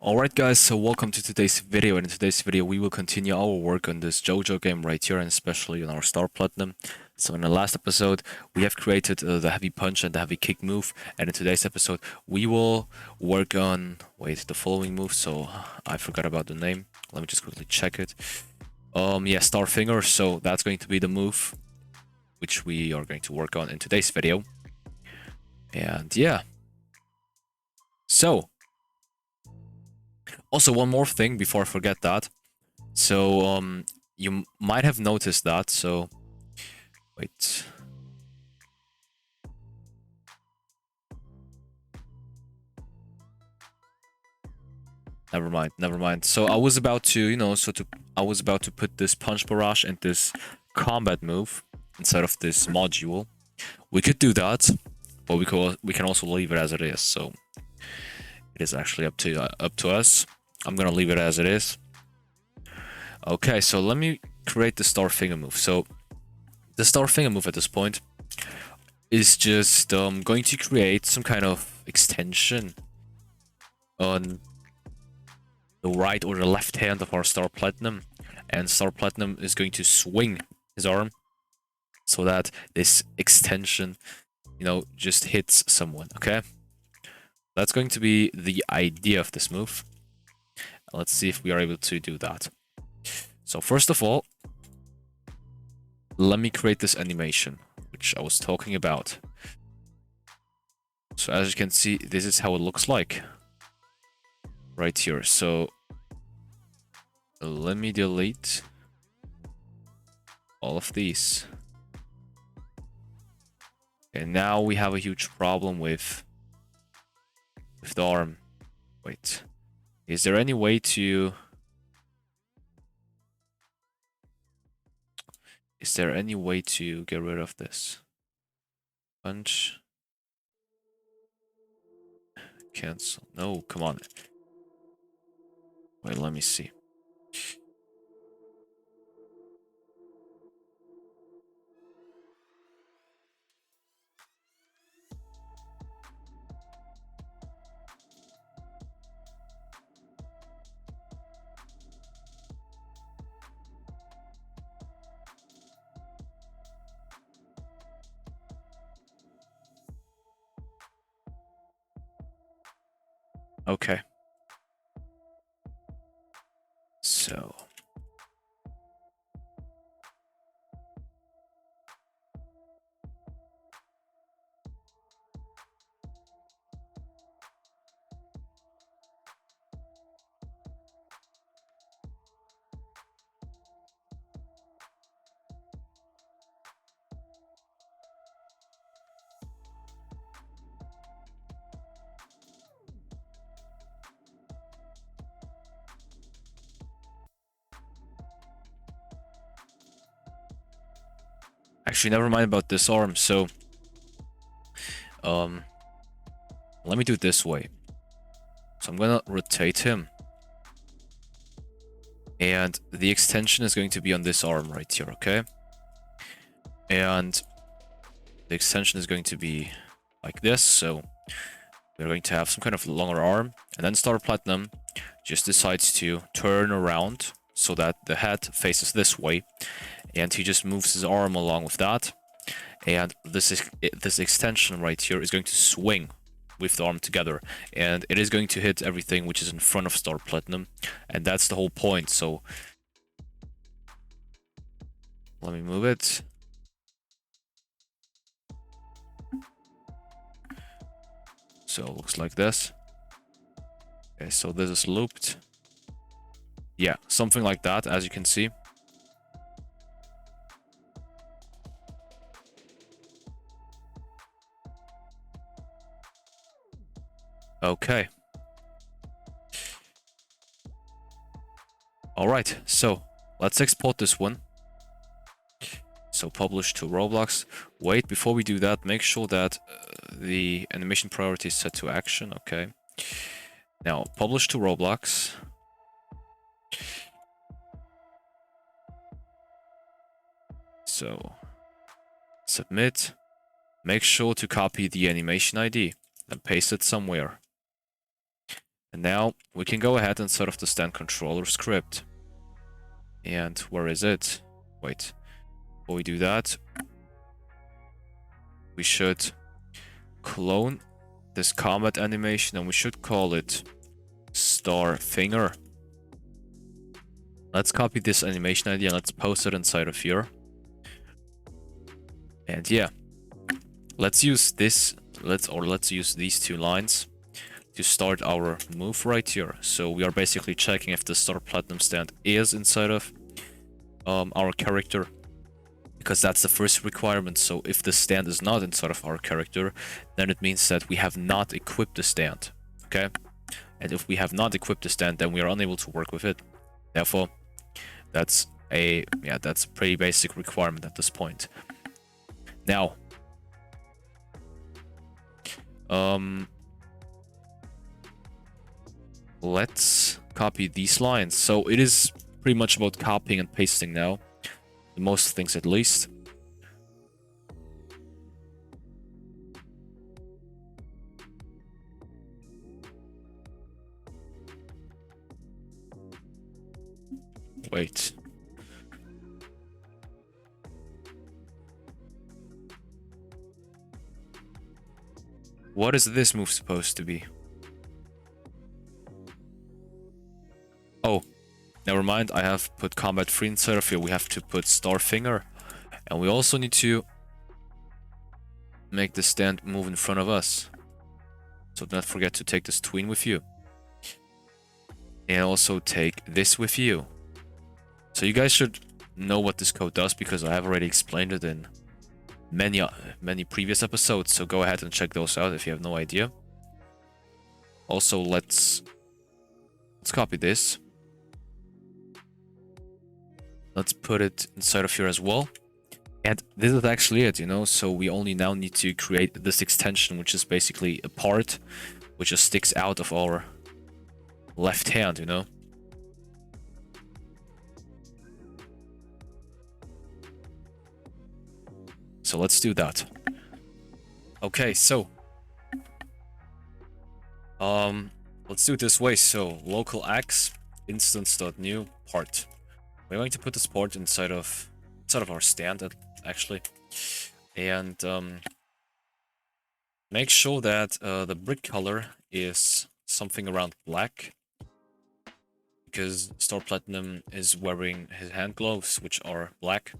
Alright guys, so welcome to today's video, and in today's video we will continue our work on this JoJo game right here, and especially on our Star Platinum. So in the last episode we have created the heavy punch and the heavy kick move, and in today's episode we will work on, the following move. So I forgot about the name, let me just quickly check it. Yeah, Star Finger, so that's going to be the move which we are going to work on in today's video. And yeah, so also one more thing before I forget that. So you might have noticed that. So wait. Never mind. So I was about to, I was about to put this punch barrage and this combat move inside of this module. We could do that, but we can also leave it as it is. So it is actually up to us. I'm gonna leave it as it is. Okay, so let me create the star finger move. So the star finger move at this point is just going to create some kind of extension on the right or the left hand of our Star Platinum, and Star Platinum is going to swing his arm so that this extension, just hits someone. Okay, that's going to be the idea of this move. Let's see if we are able to do that. So first of all, let me create this animation which I was talking about. So as you can see, this is how it looks like right here. So let me delete all of these. And now we have a huge problem with the arm. Wait, is there any way to... Is there any way to get rid of this? Punch. Cancel. No, come on. Wait, let me see. Okay. So... Actually, never mind about this arm. So, let me do it this way. So I'm gonna rotate him, and the extension is going to be on this arm right here, okay? And the extension is going to be like this. So we're going to have some kind of longer arm, and then Star Platinum just decides to turn around so that the head faces this way, and he just moves his arm along with that, and this extension right here is going to swing with the arm together, and it is going to hit everything which is in front of Star Platinum, and that's the whole point. So let me move it. So it looks like this. Okay, so this is looped. Yeah, something like that, as you can see. Okay. Alright, so let's export this one. So publish to Roblox. Wait, before we do that, make sure that the animation priority is set to action. Okay. Now, publish to Roblox. So, submit. Make sure to copy the animation ID and paste it somewhere. And now we can go ahead and set off the stand controller script. And where is it? Wait, before we do that, we should clone this combat animation and we should call it star finger. Let's copy this animation idea and let's post it inside of here. And yeah, let's use this, let's use these two lines to start our move right here. So we are basically checking if the star platinum stand is inside of our character, because that's the first requirement. So if the stand is not inside of our character, then it means that we have not equipped the stand, okay? And if we have not equipped the stand, then we are unable to work with it. Therefore, that's a pretty basic requirement at this point. Now, let's copy these lines. So it is pretty much about copying and pasting now, most things at least. Wait. What is this move supposed to be? Oh, never mind. I have put combat free inside of here. We have to put star finger. And we also need to make the stand move in front of us. So do not forget to take this tween with you. And also take this with you. So you guys should know what this code does because I have already explained it in many previous episodes. So go ahead and check those out if you have no idea. Also, let's copy this. Let's put it inside of here as well. And this is actually it, you know, so we only now need to create this extension, which is basically a part which just sticks out of our left hand, you know. So let's do that. Okay, so let's do it this way. So local x instance.new part. We're going to put this part inside of our stand actually, and make sure that the brick color is something around black, because Star Platinum is wearing his hand gloves, which are black.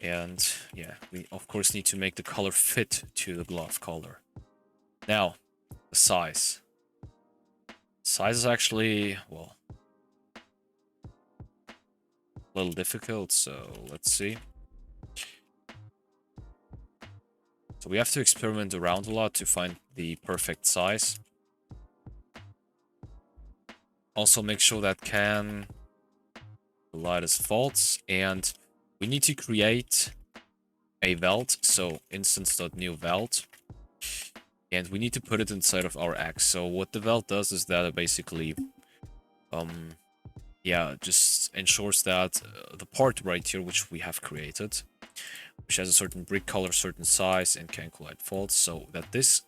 And yeah, we of course need to make the color fit to the glove color. Now, the size. Size is actually, well, a little difficult, so let's see. So we have to experiment around a lot to find the perfect size. Also make sure that can light is false, and we need to create a veld, so instance.new veld, and we need to put it inside of our X. So what the veld does is that it basically just ensures that the part right here which we have created, which has a certain brick color, certain size, and can collide faults, so that this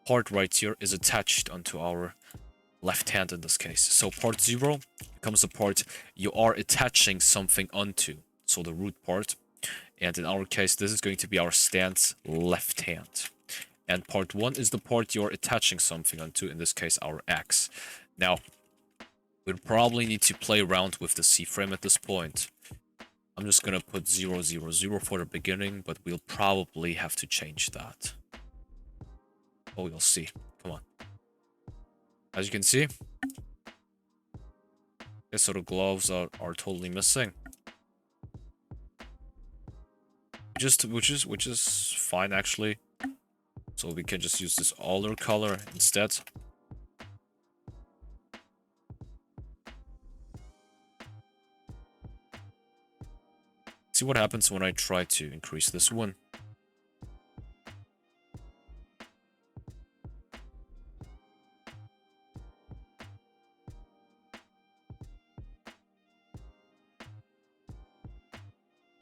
part right here is attached onto our left hand in this case. So part 0 becomes the part you are attaching something onto, so the root part. And in our case, this is going to be our stance left hand. And part 1 is the part you're attaching something onto, in this case our X. Now, we'll probably need to play around with the C-frame at this point. I'm just gonna put 0, 0, 0 for the beginning, but we'll probably have to change that. Oh, we'll see. Come on. As you can see, okay, so the gloves are totally missing. Which is fine actually. So we can just use this older color instead. See what happens when I try to increase this one.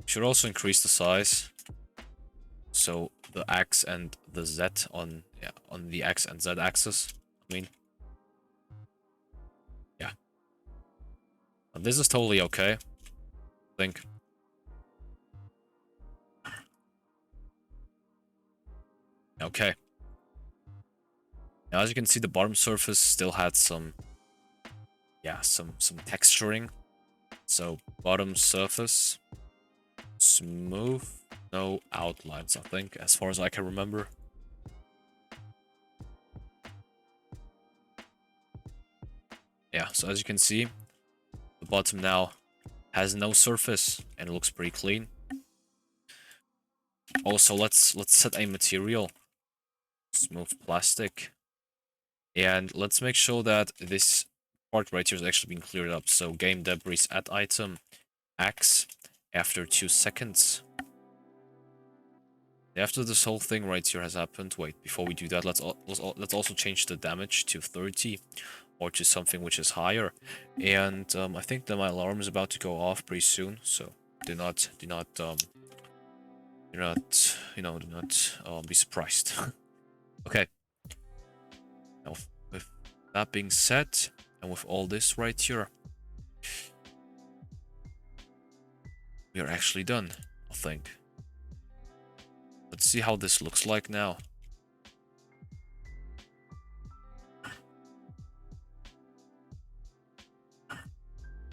Should also increase the size. So the X and the Z on the X and Z axis, I mean. This is totally okay, I think. Okay. Now, as you can see, the bottom surface still had some, yeah, some texturing. So, bottom surface, smooth, no outlines, I think, as far as I can remember. Yeah, so as you can see, the bottom now has no surface and it looks pretty clean. Also, let's set a material, smooth plastic, and let's make sure that this part right here is actually being cleared up. So game debris add item X after 2 seconds. After this whole thing right here has happened, wait, before we do that, let's also change the damage to 30 or to something which is higher. And I think that my alarm is about to go off pretty soon, so do not be surprised. Okay. Now, with that being said, and with all this right here, we are actually done, I think. Let's see how this looks like now.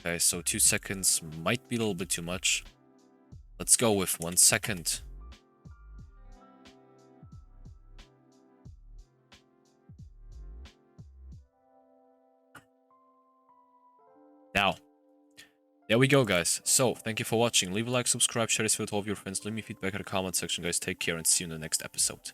Okay, so 2 seconds might be a little bit too much. Let's go with 1 second. Now, there we go, guys. So, thank you for watching. Leave a like, subscribe, share this video with all of your friends. Leave me feedback in the comment section, guys. Take care and see you in the next episode.